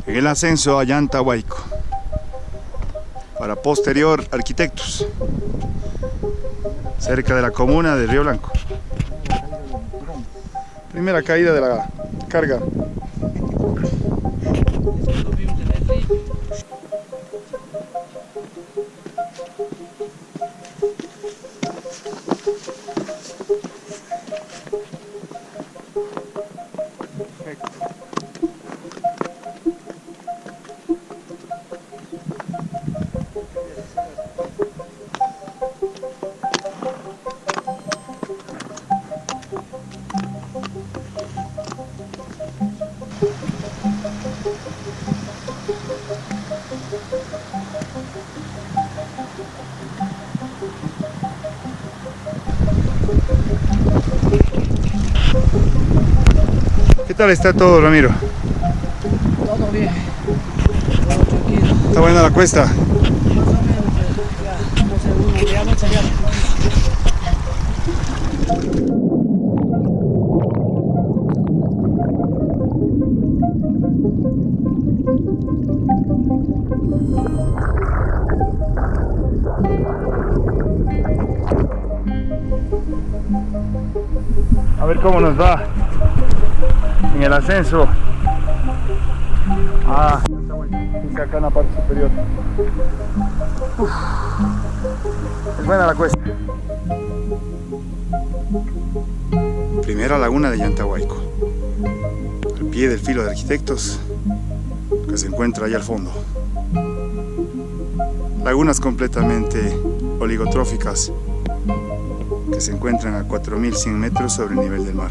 en el ascenso a Yantahuayco, para Posterior Arquitectos, cerca de la comuna de Río Blanco. Primera caída de la carga. ¿Qué tal está todo, Ramiro? Todo bien, todo tranquilo. ¿Está buena la cuesta? Más o menos, ya, no sé, ya no sería. A ver cómo nos va en el ascenso a acá en la parte superior. Uf, es buena la cuesta. Primera laguna de Yantahuayco, al pie del filo de arquitectos que se encuentra allá al fondo. Lagunas completamente oligotróficas que se encuentran a 4100 metros sobre el nivel del mar.